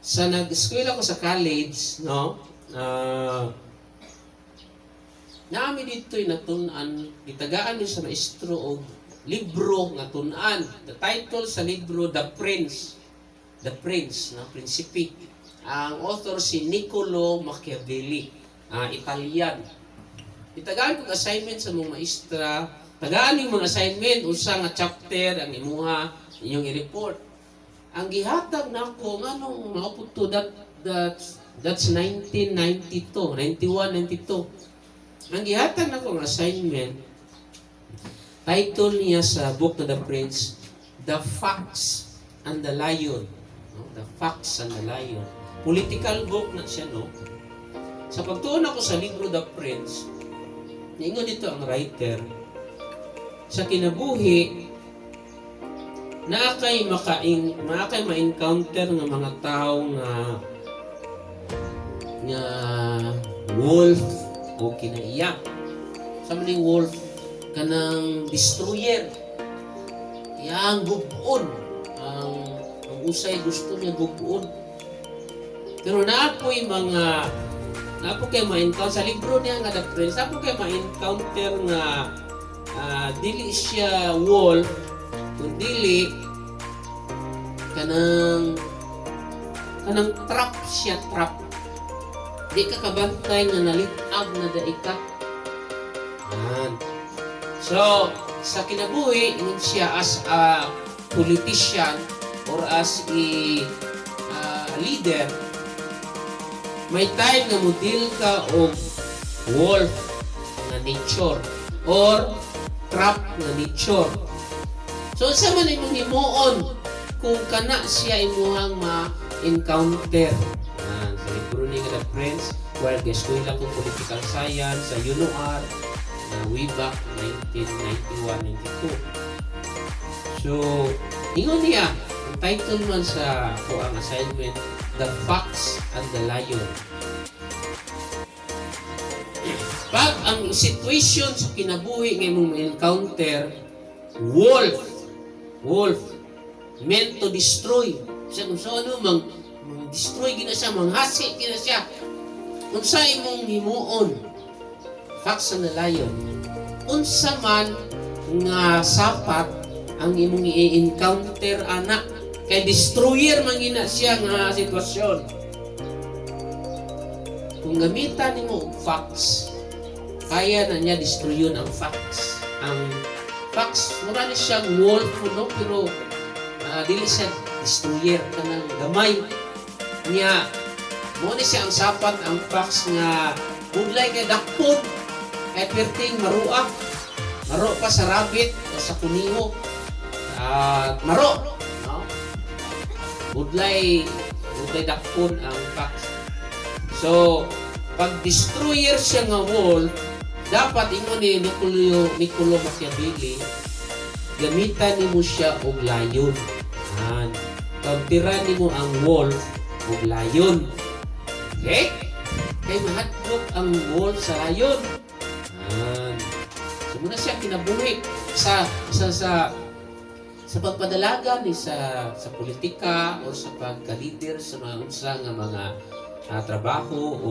Sa nag-eskwela ko sa college, no? Naami dito'y natun-an, itagaan ni sa maestro og libro nga tun-an. The title sa libro, The Prince. The Prince, na Prinsipi. Ang author si Niccolo Machiavelli, Italian. Itagaan kong assignment sa mga maestra, tagaan yung mga assignment, unsa nga chapter, ang imuha, inyong i-report. Ang gihatag na ako, nganong maupod to, that's 1992, 91, 92. Ang gihatag na akong assignment, title niya sa book na The Prince, The Fox and the Lion. No? The Fox and the Lion. Political book na siya, no? Sa pagtuon ako sa libro The Prince, niingon dito ang writer, sa kinabuhi, naakay ma-encounter ng mga tao nga wolf o kinaiyak. Sabi ni wolf, kanang destroyer. Yang gubuon. Ang usay gusto niya gubuon. Pero naapoy kay ma-encounter sa libro niya nga The Prince, naapoy kay ma-encounter nga dili siya wolf, kundi kanang trap siya, trap. Di ka kabantay nga nalitag na daika. So, sa kinabuhi, ingon siya as a politician or as a leader, may time nga model ka o wolf nga nature or trap nga nature. So, sa man imong himuon kung kana siya imuhang ma-encounter. Sa libro ni The Prince, while eskwela ko political science sa UNOR, way back 1991-92. So, ingon niya, ang title man sa ang assignment, The Fox and the Lion. Pag ang situation sa kinabuhi nga mong encounter, wolf, meant to destroy. Siya kung saan destroy gina siya, manghasi gina siya. Unsa imong himuon, Fox and the Lion. Unsa man nga sapat ang imong i-encounter anak, kay destroyer man gina siya nga sitwasyon. Kung gamitan nimo og fox, kaya na niya destroyon ang fox. Ang fox, mura ni siyang wolf, no? Pero dili siya destroyer, kanang gamay niya. Mo ni siya ang sapat ang fox nga budlay kay dakpon, kay perting maruak. Maro pa sa rabbit o sa kuniho. Maro, no? Budlay dakpon ang fox. So, pag destroyer siya nga wolf, dapat ingon ni Niccolo Machiavelli, gamitan nimo siya og lion. Counteran nimo ang wolf og lion. Okay? Kay mahatlok ang wolf sa lion. So muna siya kinabuhi sa pagpadalagan ni sa politika o sa pagka-leader sa mga unsa nga mga trabaho o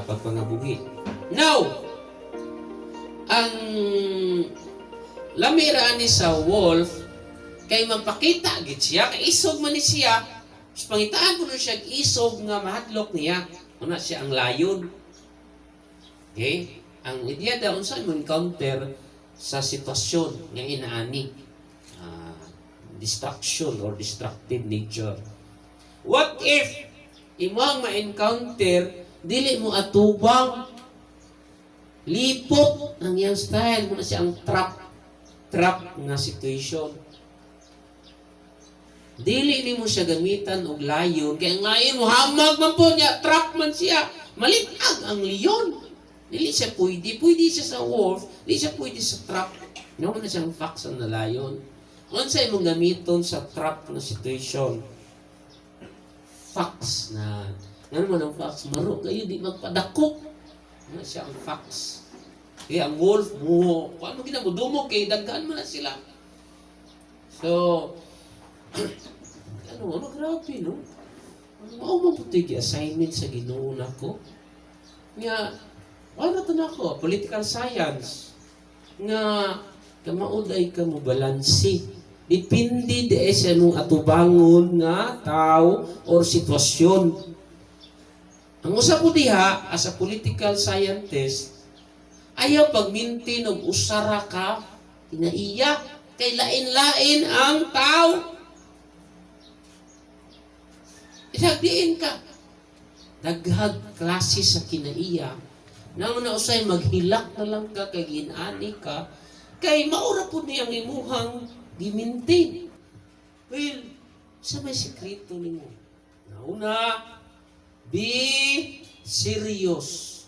pagpangabuhi. Now, ang lamira ni sa wolf kay magpakita gid siya, kay isog man ni siya, pangitaan ko na siya isog nga mahatlok niya. Una siya ang lion. Okay? Ang idea daw unsa mo encounter sa sitwasyon nga inaani. Destruction or destructive nature. What if imong ma-encounter dili mo atubang, lipot ang iyang style, muna siya ang trap nga situation. Dili ni mo siya gamitan og lion, kaya ang lion mo hamag man po niya, trap man siya, malitag ang leon. Dili siya pwede siya sa wolf, dili siya pwede sa trap. Naman na siyang fox ang na lion. Unsa imong gamiton sa trap na situation? Fox na, ano man ang fox, maro kayo, di magpadakop. Ano siya ang fox. Kaya ang wolf mo, paano ginamudumog kay daghan man na sila. So, ano, grabe, no? Mao man putoy gi-assignment sa Ginoo nako. Nga wala to nako, political science. Nga kamaud ay ka mo balansi. Depende di sa mong atubangon nga tao or sitwasyon. Ang usa po diha as a political scientist, ayaw pagmintin og usara ka tinaiya kay lain-lain ang tao. Isagdiin ka. Daghag klase sa kinaiya. Nang nausay maghilak na lang ka kay ginani ka kay maura po niyang imuhang gimintin. Well, sa may sekreto nimo. Nauna, be serious.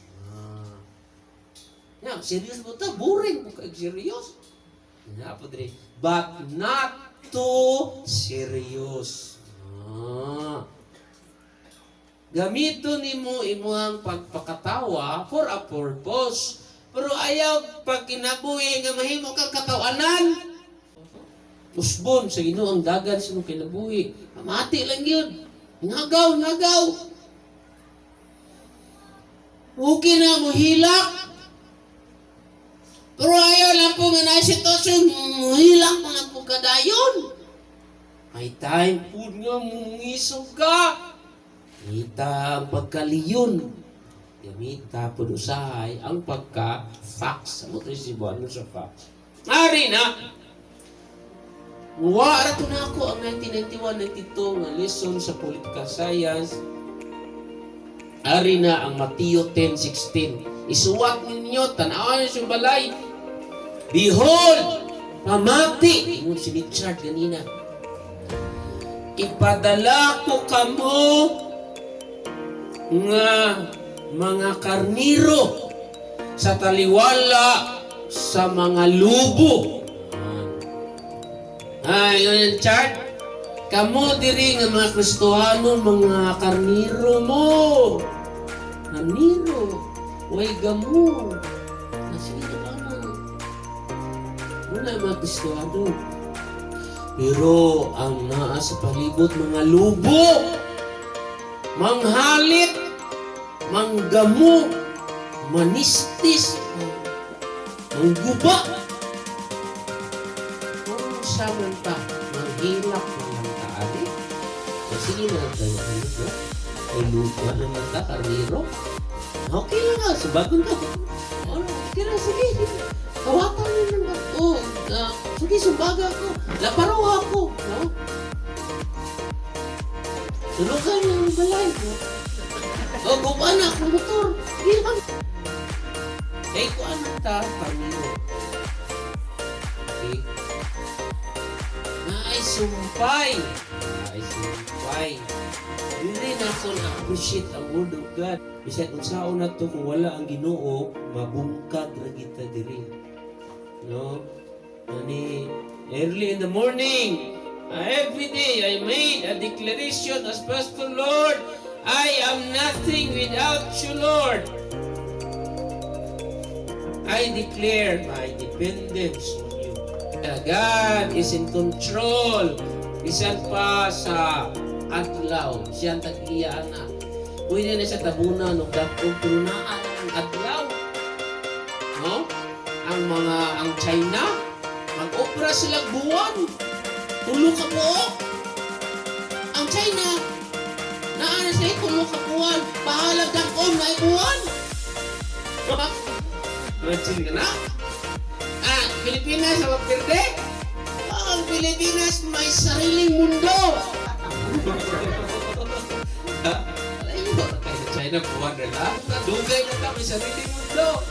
Serious mo ta, boring mo kag serious. But not too serious. Gamito nimo imuhang pagpakatawa for a purpose. Pero ayaw pag kinabuhi nga mahimo kang katawanan. Usbon sa Ginoo ang dagan sa imong kinabuhi. Mati lang yun. Nagaw. Okay na mo hilak. Pero ayaw lang po nga na sitwasyon, hilak mo lang po kadayon. May time po nga mungisog ka. Kita ang pagkaliyon. Gamita po usahay ang pagka-fax. Sa motrisibuan mo sa fax. Ari na. Wala to na ako ang 1991-92 nga lesson sa political science. Ari na ang Mateo 10:16. Isuwat ninyo, tanawan niyo yung balay. Behold, pamati. Ingon si Richard ganina. Ipadala ko kamo nga mga karniro sa taliwala sa mga lubo. Yun yung chart. Kamo diri nga mga Kristohano, mga karniro mo. Karniro. Way gamo. Sige na ano. Wala mga Kristohano. Pero ang naa sa palibot mga lubo, manghalit, manggamo, manistis, mangguba. Kung saman ta, manghilak ng taali. Sige na tayo ano. Ay lupa naman ta, karniro. Okay lang nga, sabagon ka. Okay lang, sige. Kawatan mo naman ako. Sige, sumbaga ako. Laparo ako. No? Tulugan mo ang balay. Gubaan na akong motor. Sige lang. Eh, kung ano ta, karniro. Okay. Naisumpay. Dili na ako na-appreciate ang word of God. Bisaya kung saan na to, kung wala ang Ginoo, mabungkag na kita diri. No? Early in the morning, every day I made a declaration as Pastor Lord, I am nothing without you, Lord. I declare my dependence on you. God is in control. Bisan pa sa adlaw, siyang tag-iya na. Pwede na siya tabunan o dakong tunaan ang adlaw. No? Ang China, mag-opera sila buwan. Tulog ka po. Ang China, naanas na tulog ka buwan. Pahalag dakong na buwan. Matsin ka na? Pilipinas, sa Mapirde? Ang Pilipinas may sariling mundo. China po, wala. Dugay na kami sa sariling mundo.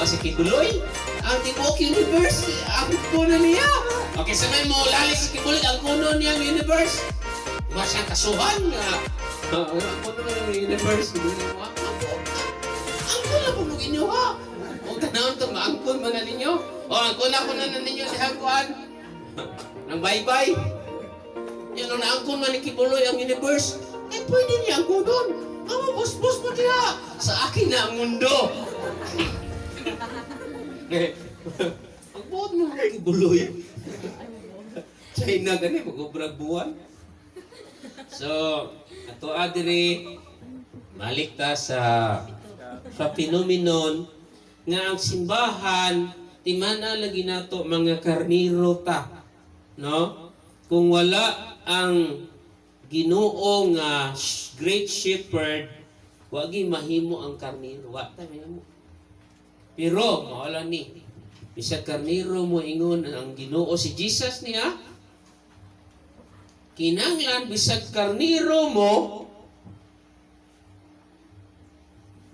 Kasi Kibuloy, ang Tibok Universe, ang kuno niya. Okay, sa may mo lalis sa Kibuloy, ang kuno niya ang universe. Iba siyang kasuhan nga. Ang kuno niya ang universe. Ang kuno po mong inyo ha. Huwag tanawin ito, maangkon mo na ninyo. Ang kuno na ninyo si Hagkuhan. Nang bye-bye. Yan ang naangkon man ni Kibuloy ang universe. Pwede niya ang kunon. Bus-bus mo niya. Sa akin na ang mundo. Ang buot mo mga Kibuloy. China gani, mag-obrag buwan. So, ato adiri balik ta sa phenomenon nga ang simbahan timana lagi nato mga karniro ta, no? Kung wala ang Ginoo nga great shepherd, wagi mahimo ang karniro, wa ta mahimo. Pero mawala ni bisag karniro mo ingon ang Ginoo si Jesus niya, kinanglan bisag karniro mo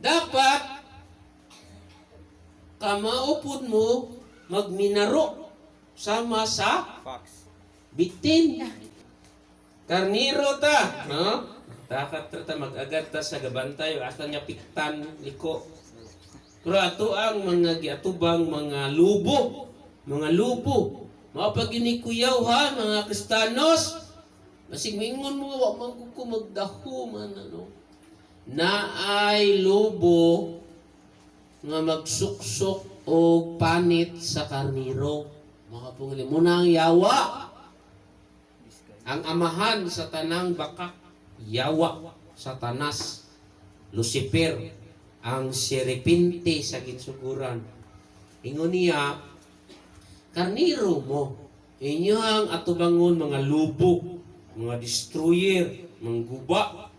dapat kamaupod mo magminaro sama sa bitin. Karniro ta, no? Dapat ta mag-agad ta sa gabantay, asa niya piktan liko. Pero ato ang mga giatubang mga lubo, mao pag ginikuyaw ha mga Kristanos. Basig mingon mo wa man ko magdaho man ano. Naay lubo nga magsuksok o panit sa karniro. Mga pungli mo na ang yawa. Ang amahan sa tanang bakak, yawa, Satanas, Lucifer, ang serepente sa ginsuguran. Ingon niya, karniro mo, inyo ang atubangon mga lubo, mga destroyer, mga guba.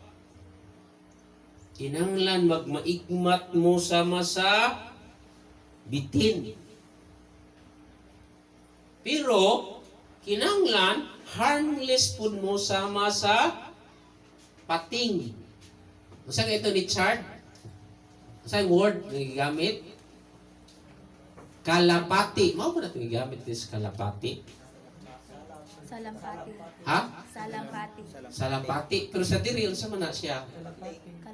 Kinanglan magmaigmat mo sama sa bitin. Pero, kinanglan, harmless pud mo sama sa pating. Masa ito ni Chard? Masa yung word na gigamit? Kalapati. Mao ba na ito gigamit sa kalapati? Salampati. Ha? Salampati. Salapati. Pero sa diri, sa man na siya?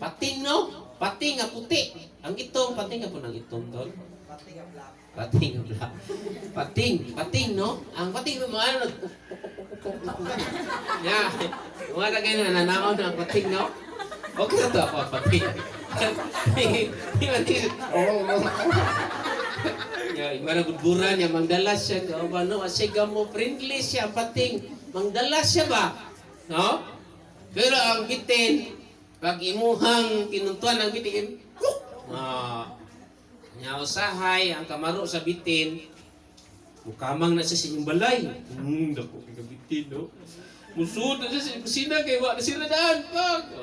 Pating, no? Pating nga puti. Ang itong, pating nga po ng itong doon. Pating nga black. Pating, no? Ang pating, ano, yeah. Mga tagay na nanakaw ng pating, no? Okay na ito ako, pating. Maragudburan niya, mangdalas siya. No? Asiga mo, friendly siya, pating. Mangdalas siya ba? No? Pero ang bitin, pag imuhang kinuntuan ang bitin, usahay, ang kamaro sa bitin, mukamang na siya sa inyong balay. Dako kay bitin, no? Musud na siya sa kusina, kay wala na siya nadaan.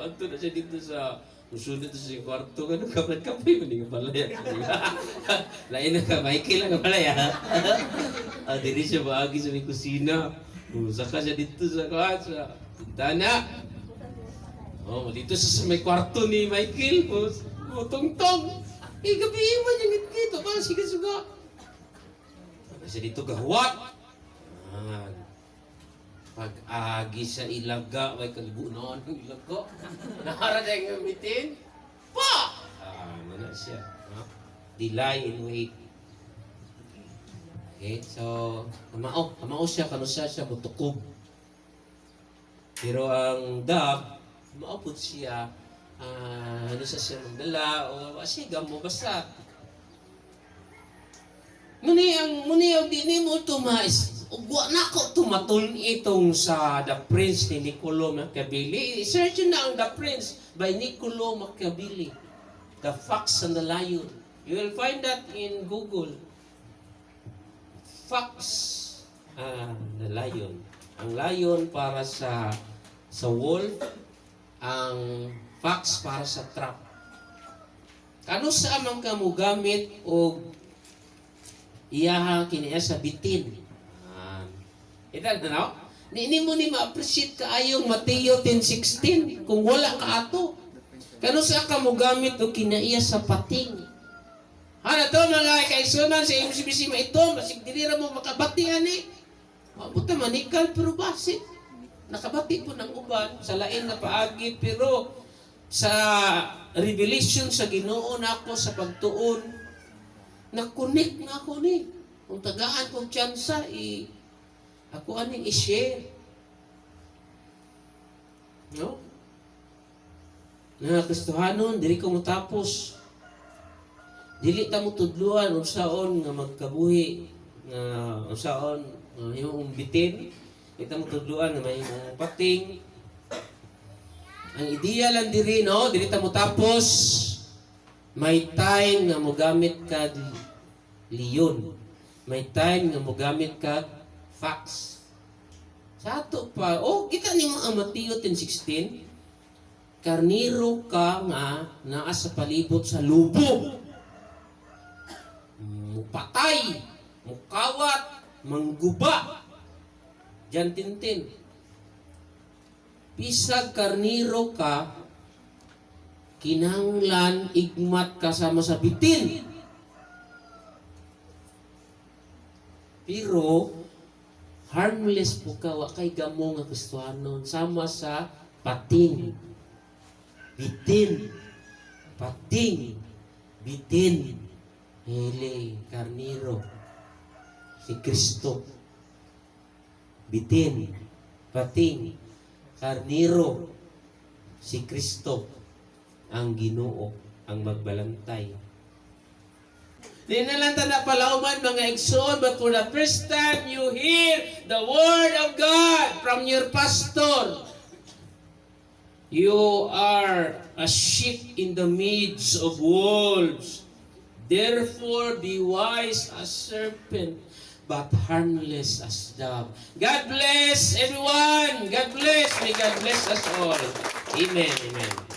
Anto na siya dito sa musud na siya sa kwarto. Ganun kapag-kapay, maning balay. Lain na ka, Michael ang balay, ha? Dili siya baagi sa may kusina. Saka siya dito sa pintana. Dito sa may kwarto ni Michael. Tong-tong. Gabi man yung dito. Sige, suga. Kasi dito gahuwat. Pag-agi sa ilaga, may kalibunan ng ilaga. Nakara na yung gamitin. Pa! Mana siya. Delay in wait. Okay, so, kamao siya, kanusa siya, butukob. Pero ang dab, maupod siya, ano siya magdala, o asiga mo, basta. Muni ang dini mo tumais. Ugwa na ko tumatun itong sa The Prince ni Niccolo Machiavelli. Search na ang The Prince by Niccolo Machiavelli. The Fox and the Lion. You will find that in Google. Fox, the lion. Ang lion para sa wolf, ang fox para sa trap. Kano sa man ka mo gamit o iyaha kiniya sa bitin. Ito na, no? Ni mo ni ma-appreciate kaayong Mateo 10:16 kung wala ka ato. Kano sa ka mo gamit o kinaiya sa pating. Ano to mga kaigsunan sa MCBC mo ito, masig dinira mo makabati ani. Mabuta manikal pero basit. Nakabati po ng uban sa lain na paagi pero sa revelation sa Ginoo nako sa pagtuon na-connect na ako ni. Kung tagaan kong tsansa, ako aning i-share. No? Na Kristohanon, dili ko matapos. Dili ta mo tudluan unsaon nga magkabuhi nga unsaon yung bitin. Kita mo tudluan nga may pating. Ang ideya lang diri, no? Dili ta mo tapos may time nga mo gamit ka leon. May time nga mo gamit ka fax. Sa ato pa, kita ni mga Mateo 10:16, karniro ka nga naa sa palibot sa lubog. Mupatay, mukawat, mangguba. Diyan tintin. Bisag karniro ka, kinahanglan igmat kasama sa bitin. Pero harmless po ka, wa kay gamo nga Kristiyanon, sama sa pating. Bitin. Pating. Bitin. Hele, karniro. Si Kristo. Bitin. Pating. Karniro. Si Kristo. Ang Ginoo. Ang magbalantay. Di na lang na palauman mga igsoon, but for the first time you hear the word of God from your pastor. You are a sheep in the midst of wolves. Therefore be wise as serpent, but harmless as dove. God bless everyone. God bless. May God bless us all. Amen. Amen.